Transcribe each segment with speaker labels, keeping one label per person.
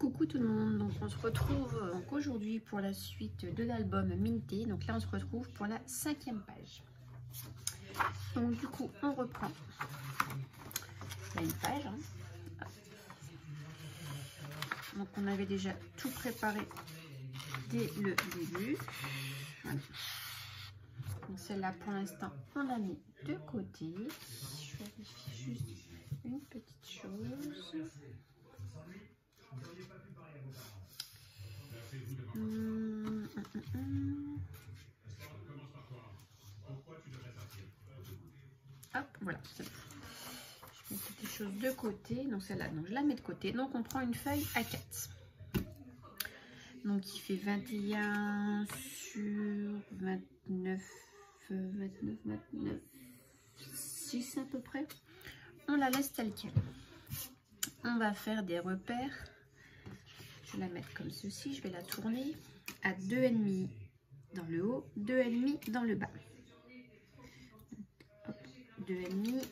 Speaker 1: Coucou tout le monde, donc on se retrouve aujourd'hui pour la suite de l'album Minté. Donc là on se retrouve pour la 5e page. Donc du coup on reprend. Il y a une page. Hein. Donc on avait déjà tout préparé dès le début. Voilà. Donc celle-là pour l'instant on l'a mis de côté. Je vérifie juste une petite chose. Hop, voilà. Je mets toutes les choses de côté. Donc celle-là, donc je la mets de côté. Donc on prend une feuille A4. Donc il fait 21 sur 29, 6 à peu près. On la laisse telle quelle. On va faire des repères. Je vais la mettre comme ceci. Je vais la tourner à 2,5 dans le haut, 2,5 dans le bas. 2,5.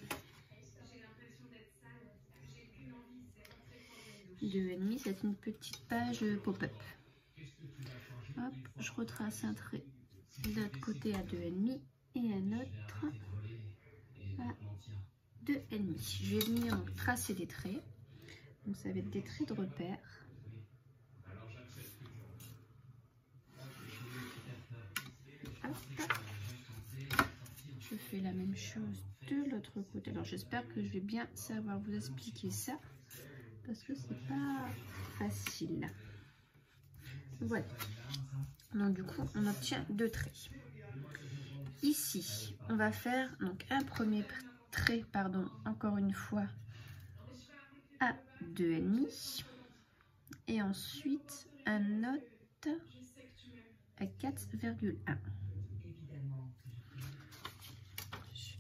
Speaker 1: 2,5, c'est une petite page pop-up. Hop, je retrace un trait de l'autre côté à 2,5 et un autre à 2,5. Je vais venir donc tracer des traits. Donc ça va être des traits de repère. Hop. Je fais la même chose de l'autre côté. Alors j'espère que je vais bien savoir vous expliquer ça parce que c'est pas facile. Voilà. Donc du coup on obtient 2 traits. Ici on va faire donc un premier trait, pardon, encore une fois à 2,5 et ensuite un autre à 4,1. Je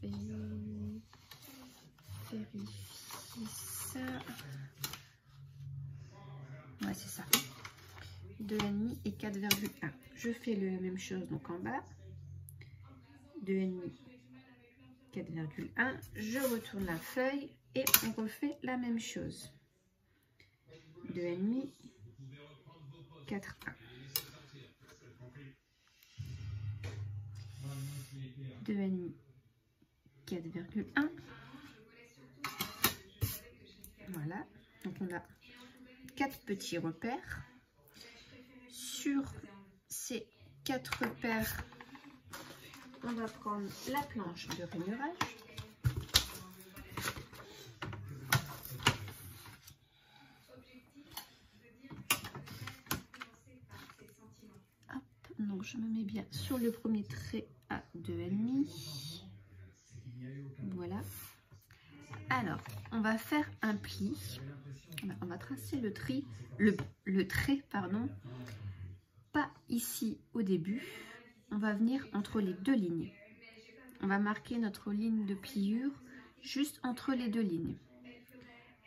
Speaker 1: vais vérifier ça. Ouais, c'est ça. 2,5 et 4,1. Je fais la même chose donc en bas. 2,5, 4,1. Je retourne la feuille et on refait la même chose. 2,5, 4,1. 2,5, 4,1. Voilà. Donc on a 4 petits repères. Sur ces 4 repères, on va prendre la planche de rainurage. Hop, donc je me mets bien sur le premier trait à 2,5. Voilà. Alors, on va faire un pli. On va tracer le trait, pardon, pas ici au début. On va venir entre les 2 lignes. On va marquer notre ligne de pliure juste entre les 2 lignes.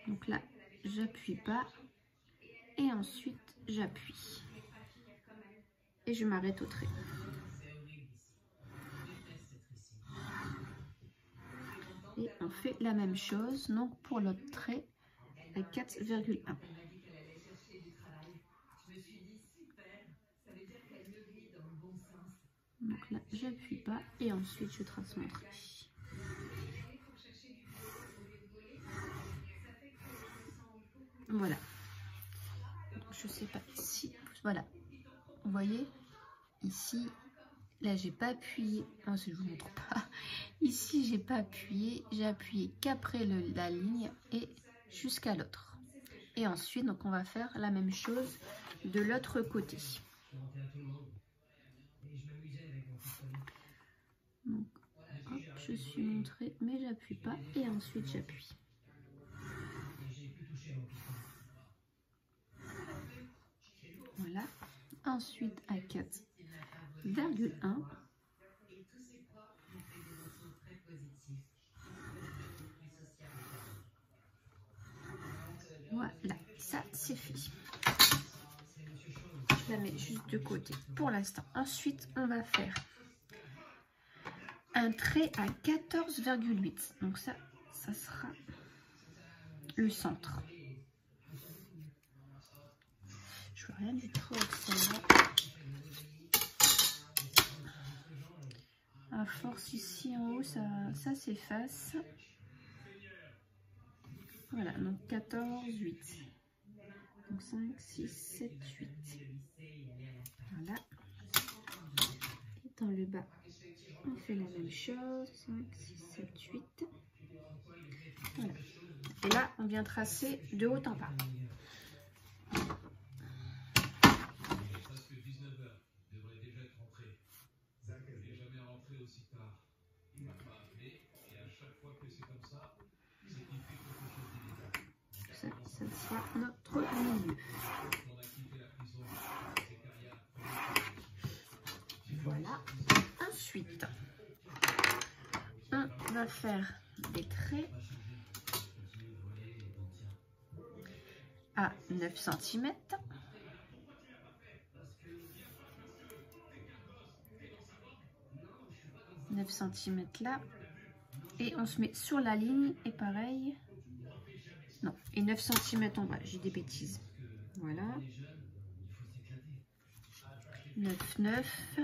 Speaker 1: Donc là, j'appuie pas et ensuite j'appuie. Et je m'arrête au trait. Et on fait la même chose donc pour l'autre trait à 4,1. Donc là, j'appuie pas et ensuite je trace mon trait. Voilà. Donc, je sais pas si, voilà. Vous voyez ici, là j'ai pas appuyé. Non, je vous montre pas. Ici j'ai pas appuyé. J'ai appuyé qu'après la ligne et jusqu'à l'autre. Et ensuite, donc on va faire la même chose de l'autre côté. Donc, hop, je suis montrée, mais j'appuie pas et ensuite j'appuie. Voilà. Ensuite à 4,1. Voilà, ça c'est fait. Je la mets juste de côté pour l'instant. Ensuite, on va faire un trait à 14,8. Donc ça sera le centre. rien du tout avec celle-là. À force ici en haut, ça s'efface. Voilà, donc 14, 8. Donc 5, 6, 7, 8. Voilà. Et dans le bas, on fait la même chose. 5, 6, 7, 8. Voilà. Et là, on vient tracer de haut en bas. Ça sera notre milieu. Voilà. Ensuite, on va faire des traits à 9 cm. 9 cm là. Et on se met sur la ligne et pareil. Non, et 9 cm en bas, j'ai des bêtises. Voilà. 9, 9.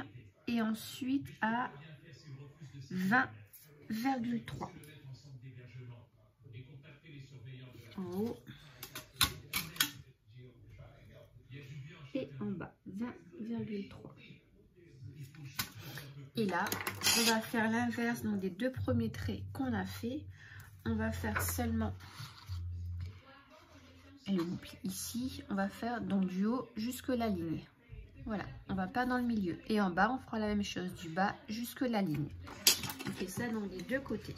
Speaker 1: Et ensuite à 20,3. En haut. Et en bas, 20,3. Et là, on va faire l'inverse donc des deux premiers traits qu'on a fait. On va faire seulement le boucle ici. On va faire donc du haut jusque la ligne. Voilà, on va pas dans le milieu. Et en bas, on fera la même chose, du bas jusque la ligne. On fait ça donc des deux côtés.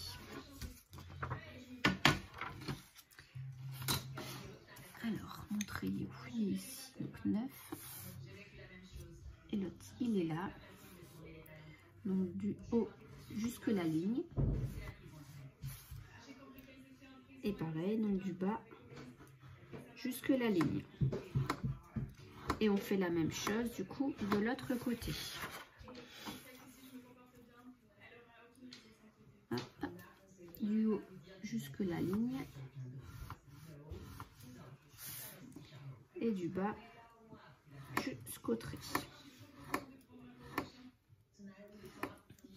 Speaker 1: Alors, mon trait il est ici, donc 9. Et l'autre, il est là. Donc du haut jusque la ligne. Et pareil, donc du bas jusque la ligne. Et on fait la même chose du coup de l'autre côté. Hop, du haut jusque la ligne. Et du bas jusqu'au trait.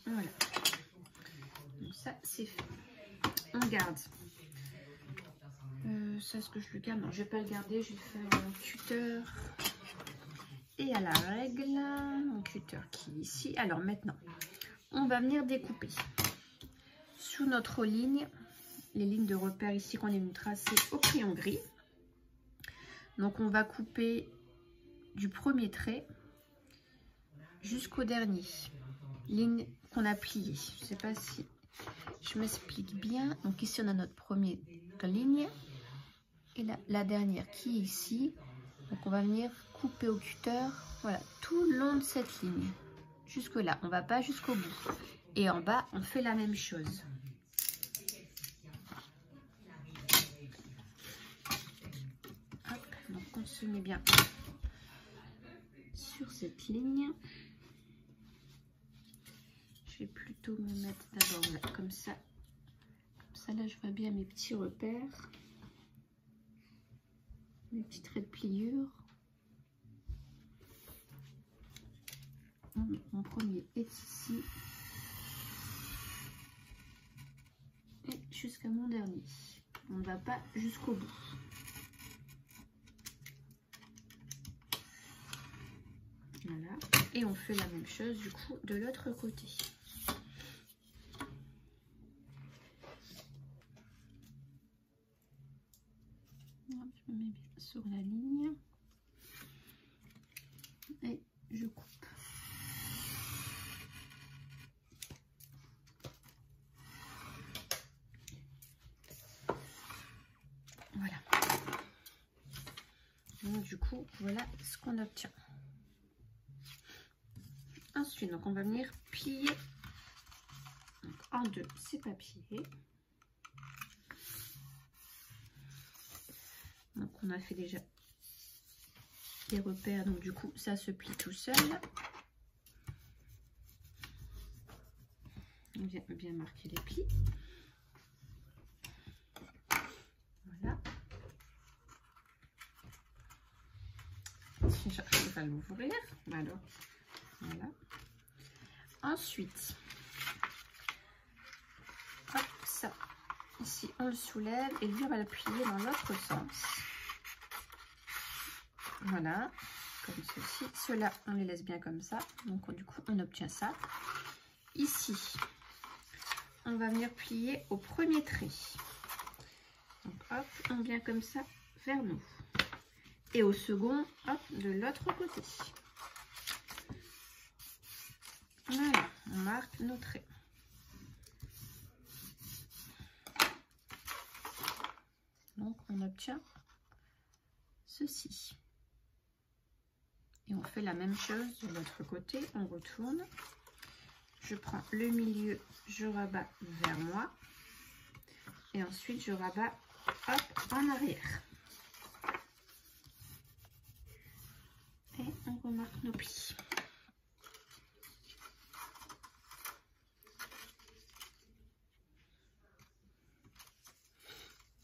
Speaker 1: Voilà. Donc ça c'est fait. On garde. Ça, est-ce que je le garde? Non, je vais pas le garder. Je vais faire un cutter. Et à la règle, mon cutter qui est ici. Alors maintenant, on va venir découper sous notre ligne, les lignes de repère ici qu'on est venu tracer au crayon gris. Donc on va couper du premier trait jusqu'au dernier, ligne qu'on a pliée. Je ne sais pas si je m'explique bien. Donc ici on a notre première ligne et la dernière qui est ici. Donc on va venir couper au cutter, voilà, tout le long de cette ligne. Jusque là, on va pas jusqu'au bout. Et en bas, on fait la même chose. Hop, donc on se met bien sur cette ligne. Je vais plutôt me mettre d'abord là, comme ça. Comme ça, là, je vois bien mes petits repères. Mes petits traits de pliure. Mon premier est ici. Et jusqu'à mon dernier. On ne va pas jusqu'au bout. Voilà. Et on fait la même chose du coup de l'autre côté. Je me mets bien sur la ligne. Et je coupe. Voilà. Donc du coup, voilà ce qu'on obtient. Ensuite, donc on va venir plier donc, en deux ces papiers. Donc on a fait déjà les repères, donc du coup ça se plie tout seul. On vient bien marquer les plis. Voilà. si j'arrive à l'ouvrir. Alors, voilà. Ensuite, hop, ça. Ici, on le soulève et lui, on va le plier dans l'autre sens. Voilà, comme ceci. Ceux-là, on les laisse bien comme ça. Donc, du coup, on obtient ça. Ici, on va venir plier au premier trait. Donc, hop, on vient comme ça vers nous. Et au second, hop, de l'autre côté. Voilà, on marque nos traits. Donc, on obtient ceci. Et on fait la même chose de l'autre côté. On retourne. Je prends le milieu, je rabats vers moi. Et ensuite, je rabats, hop, en arrière. Et on remarque nos plis.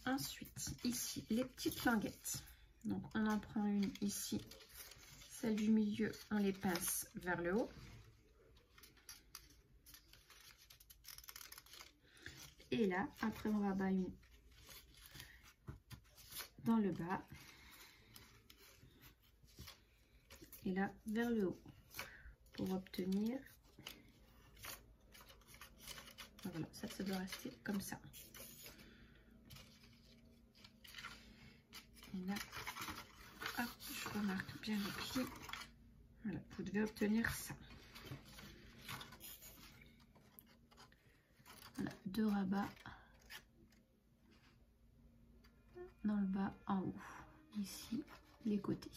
Speaker 1: Ensuite, ici, les petites languettes. Donc, on en prend une ici. Celle du milieu, on les pince vers le haut. Et là, après, on rabat une dans le bas. Et là, vers le haut. Pour obtenir... Voilà, ça doit rester comme ça. Et là, hop, je remarque bien les plis. Voilà, vous devez obtenir ça. Voilà, 2 rabats dans le bas, en haut. Ici, les côtés.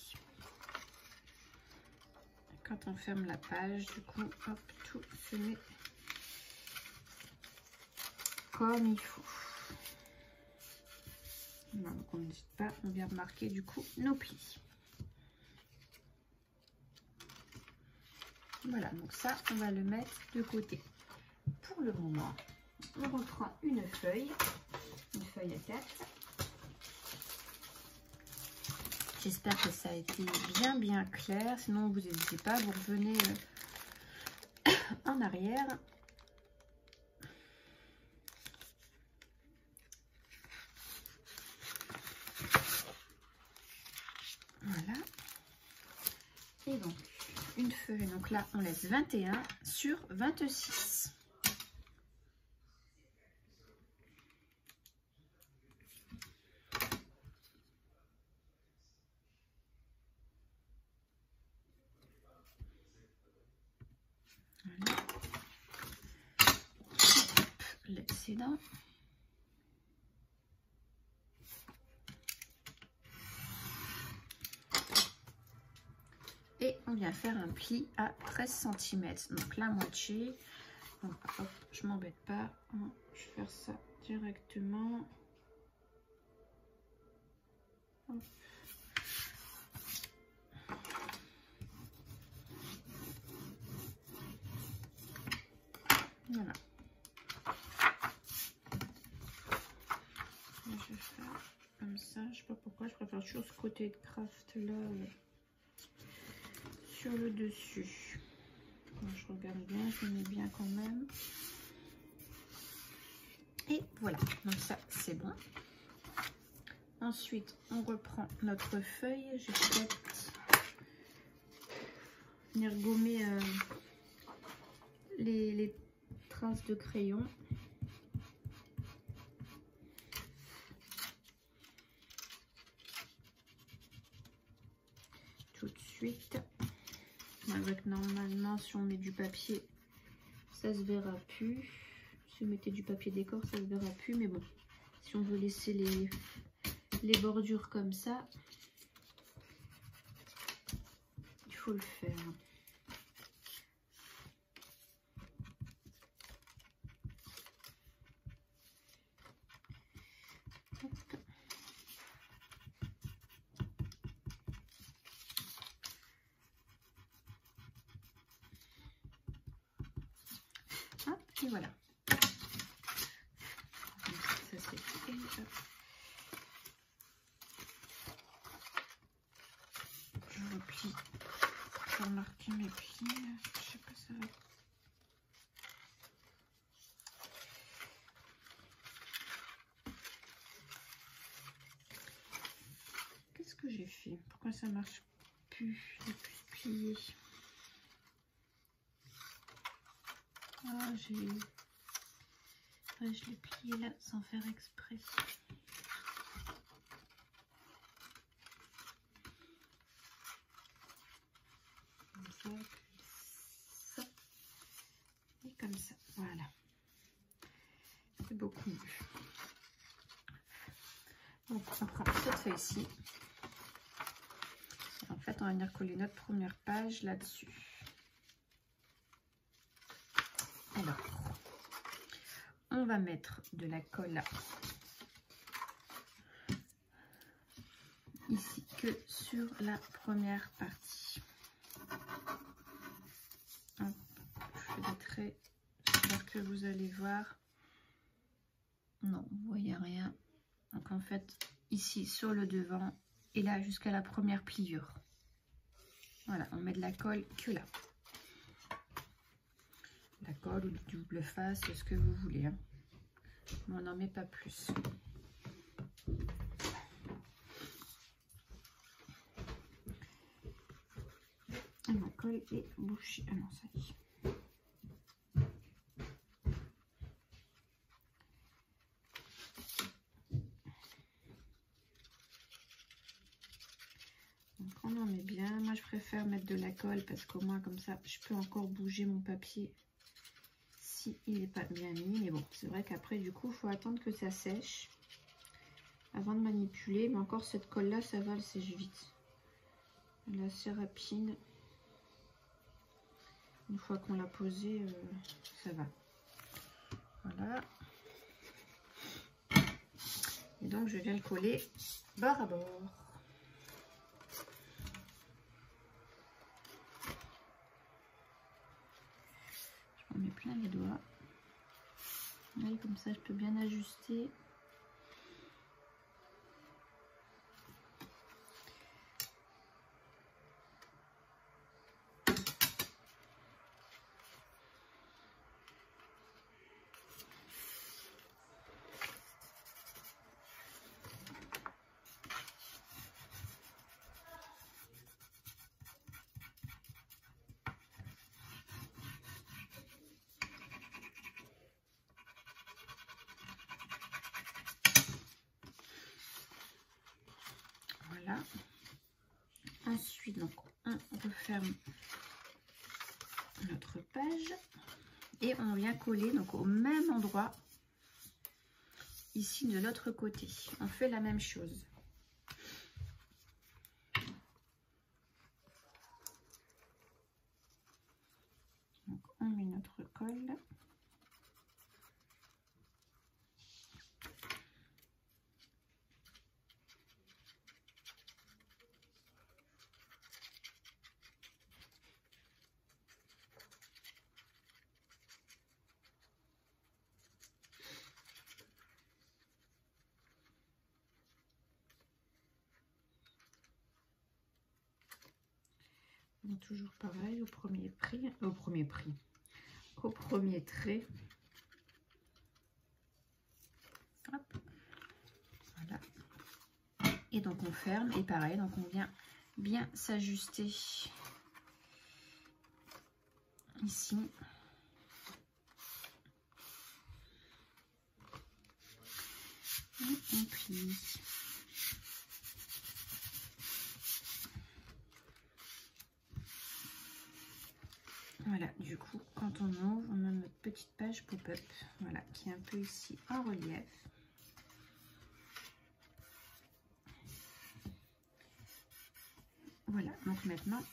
Speaker 1: Quand on ferme la page, du coup, hop, tout se met comme il faut. Voilà, donc on n'hésite pas, on vient remarquer du coup nos plis. Voilà, donc ça, on va le mettre de côté. Pour le moment, on reprend une feuille à 4. J'espère que ça a été bien clair. Sinon, vous n'hésitez pas, vous revenez en arrière. Voilà. Et donc, une feuille. Donc là, on laisse 21 sur 26. Voilà. L'excédent. Et on vient faire un pli à 13 cm, donc la moitié. Donc, hop, je m'embête pas, je vais faire ça directement. Hop. Voilà. Et je vais faire comme ça, je sais pas pourquoi, je préfère toujours ce côté de craft là. Sur le dessus. Donc, je regarde bien, je mets bien quand même. Et voilà, donc ça c'est bon. Ensuite, on reprend notre feuille. Je vais peut-être venir gommer les traces de crayon. Tout de suite. Avec normalement, si on met du papier, ça se verra plus. Si vous mettez du papier décor, ça se verra plus. Mais bon, si on veut laisser les bordures comme ça, il faut le faire. Hop, et voilà. Donc, ça c'est fait. Je replie plis. Je vais remarquer mes plis. Je sais pas, ça va. Qu'est-ce que j'ai fait? Pourquoi ça marche plus? Les plus pliés. Ah, je l'ai plié là sans faire exprès. Comme ça. Et comme ça. Voilà. C'est beaucoup mieux. Donc on prend cette feuille-ci. En fait, on va venir coller notre première page là-dessus. Alors, on va mettre de la colle ici que sur la première partie. Hop, je fais des traits, j'espère que vous allez voir. Non, vous voyez rien. Donc en fait, ici sur le devant et là jusqu'à la première pliure. Voilà, on met de la colle que là. La colle ou du double face, ce que vous voulez. Hein. Mais on n'en met pas plus. Et ma colle est bouchée. Ah non, ça y est. Donc on en met bien. Moi je préfère mettre de la colle parce qu'au moins comme ça je peux encore bouger mon papier si il n'est pas bien mis. Mais bon, c'est vrai qu'après du coup il faut attendre que ça sèche avant de manipuler. Mais encore cette colle là, ça va, elle sèche vite. Elle est assez rapide. Une fois qu'on l'a posée, ça va. Voilà. Et donc je viens le coller bord à bord. Je m'en mets plein les doigts. Et comme ça je peux bien ajuster. Voilà. Ensuite, donc, on referme notre page et on vient coller donc au même endroit ici de l'autre côté. On fait la même chose. Donc, on met notre colle. Donc, toujours pareil, au premier trait. Hop. Voilà. Et donc on ferme et pareil, donc on vient bien s'ajuster ici. Et on plie. Voilà, du coup, quand on ouvre, on a notre petite page pop-up, voilà, qui est un peu ici en relief. Voilà, donc maintenant,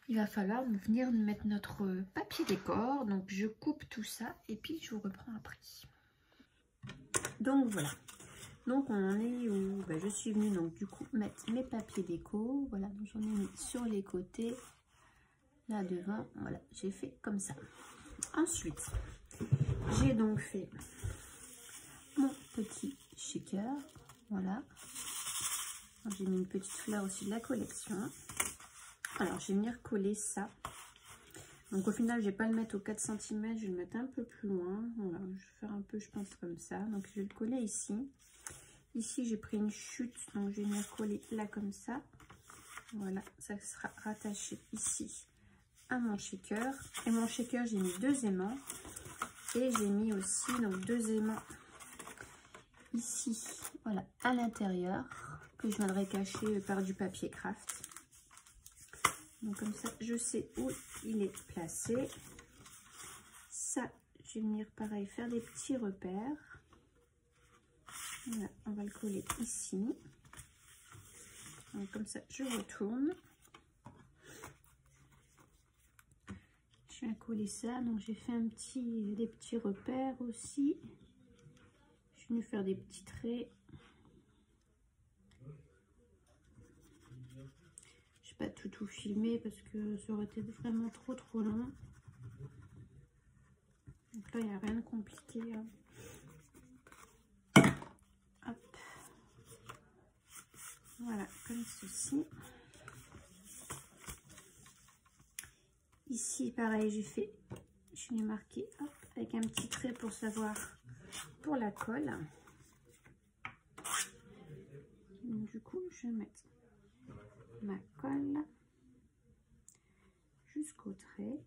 Speaker 1: il va falloir venir mettre notre papier décor. Donc, je coupe tout ça et puis je vous reprends après. Donc, voilà. Donc, on en est où je suis venue, donc, du coup, mettre mes papiers déco. Voilà, j'en ai mis sur les côtés. Là devant, voilà, j'ai fait comme ça. Ensuite, j'ai donc fait mon petit shaker, voilà. J'ai mis une petite fleur aussi de la collection. Alors, je vais venir coller ça. Donc, au final, je vais pas le mettre aux 4 cm. Je vais le mettre un peu plus loin. Voilà, je vais faire un peu, je pense, comme ça. Donc, je vais le coller ici. Ici, j'ai pris une chute. Donc, je vais venir coller là, comme ça. Voilà, ça sera rattaché ici à mon shaker. Et mon shaker, j'ai mis 2 aimants. Et j'ai mis aussi, donc, 2 aimants ici. Voilà, à l'intérieur. Que je viendrai cacher par du papier craft. Donc comme ça, je sais où il est placé. Ça, je vais venir pareil faire des petits repères. Voilà, on va le coller ici. Donc comme ça, je retourne. Je viens coller ça. Donc j'ai fait des petits repères aussi. Je vais venir faire des petits traits. Pas tout filmer parce que ça aurait été vraiment trop long. Donc là il n'y a rien de compliqué, hein. Hop. Voilà, comme ceci. Ici pareil, je l'ai marqué avec un petit trait pour savoir pour la colle. Donc, du coup je vais mettre ma colle jusqu'au trait.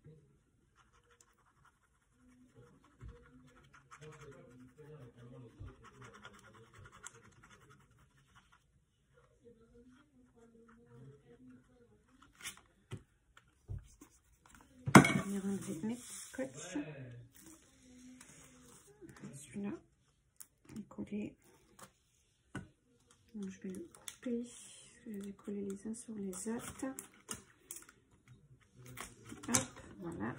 Speaker 1: Je vais enlever mes scotch. Celui-là est collé. Donc, je vais le couper. Je vais coller les uns sur les autres. Hop, voilà.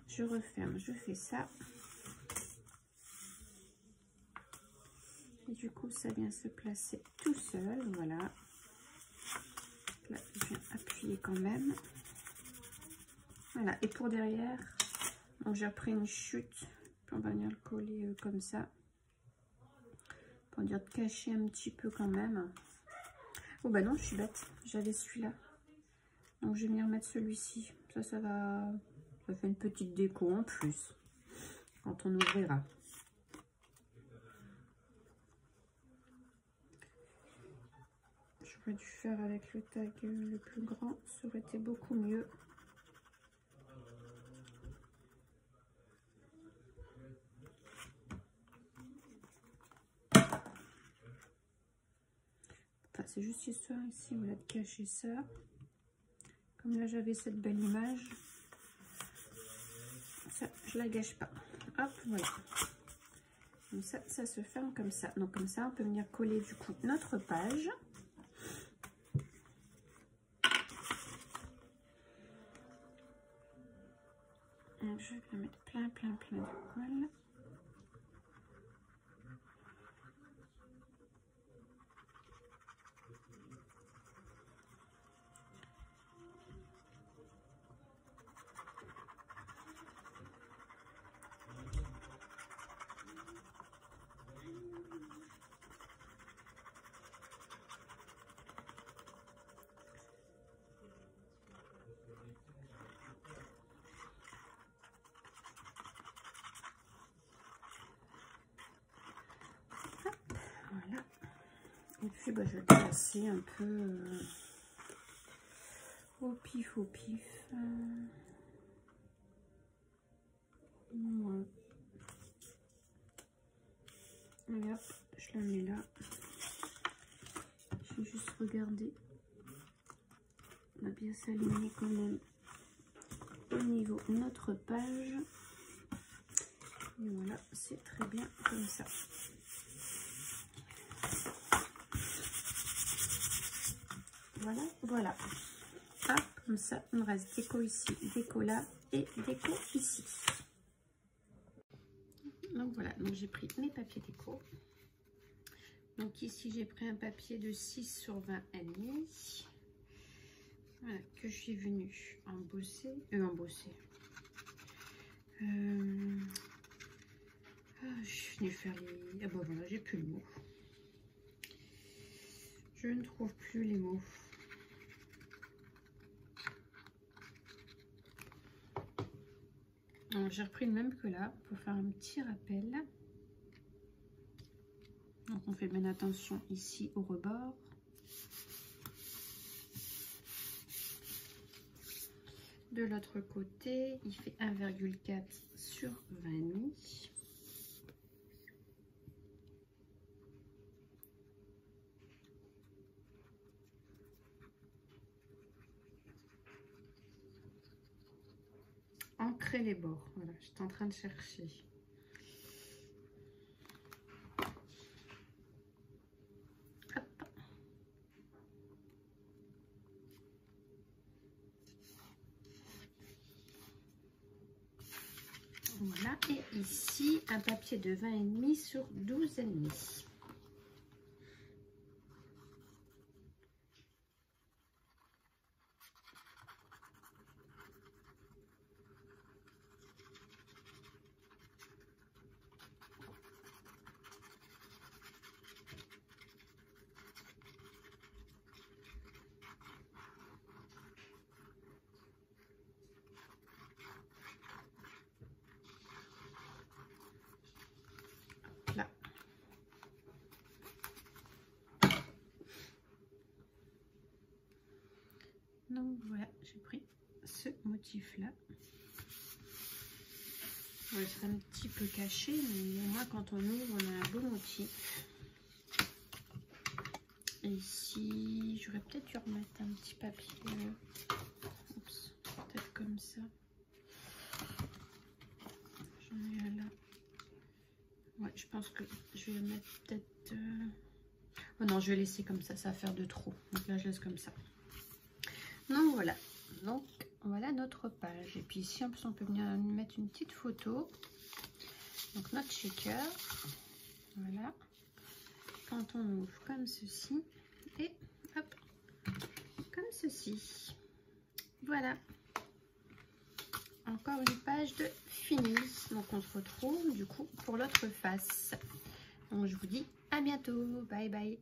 Speaker 1: Je referme, je fais ça. Et du coup, ça vient se placer tout seul. Voilà. Là, je viens appuyer quand même. Voilà. Et pour derrière, donc j'ai repris une chute. Puis on va venir le coller comme ça. Pour dire de cacher un petit peu quand même. Oh bah non, je suis bête. J'avais celui-là. Donc je vais venir mettre celui-ci. Ça va... Ça fait une petite déco en plus. Quand on ouvrira. J'aurais dû faire avec le tag le plus grand. Ça aurait été beaucoup mieux. Enfin, c'est juste histoire ici, voilà, de cacher ça. Comme là, j'avais cette belle image. Ça, je la gâche pas. Hop, voilà. Donc ça se ferme comme ça. Donc comme ça, on peut venir coller du coup notre page. Donc, je vais mettre plein de colle. Voilà. Et puis bah, je vais le placer un peu au pif. Voilà. Et hop, je la mets là. Je vais juste regarder. On va bien s'aligner quand même au niveau de notre page. Et voilà, c'est très bien comme ça. Voilà. Hop, comme ça, il me reste déco ici, déco là et déco ici. Donc voilà, donc j'ai pris mes papiers déco. Donc ici, j'ai pris un papier de 6 sur 20 et demi. Voilà, que je suis venue embosser. Je suis venue faire les... Ah bah voilà, j'ai plus le mot. Je ne trouve plus les mots. J'ai repris le même que là pour faire un petit rappel. Donc on fait bien attention ici au rebord. De l'autre côté, il fait 1,4 sur 20,5. Ancrer les bords. Voilà, j'étais en train de chercher. Hop. Voilà, et ici un papier de 20,5 sur 12,5. Là. Donc voilà, j'ai pris ce motif là. Bon, il serait un petit peu caché, mais au moins quand on ouvre, on a un beau motif. Et ici, j'aurais peut-être dû remettre un petit papier. Oups, peut-être comme ça. J'en ai un là. Ouais, je pense que je vais mettre peut-être... Oh non, je vais laisser comme ça va faire de trop. Donc là, je laisse comme ça. Donc voilà. Donc voilà notre page. Et puis ici, en plus, on peut venir mettre une petite photo. Donc notre shaker. Voilà. Quand on ouvre comme ceci. Et hop. Comme ceci. Voilà. Encore une page de fini. Donc on se retrouve du coup pour l'autre face. Donc je vous dis à bientôt. Bye bye.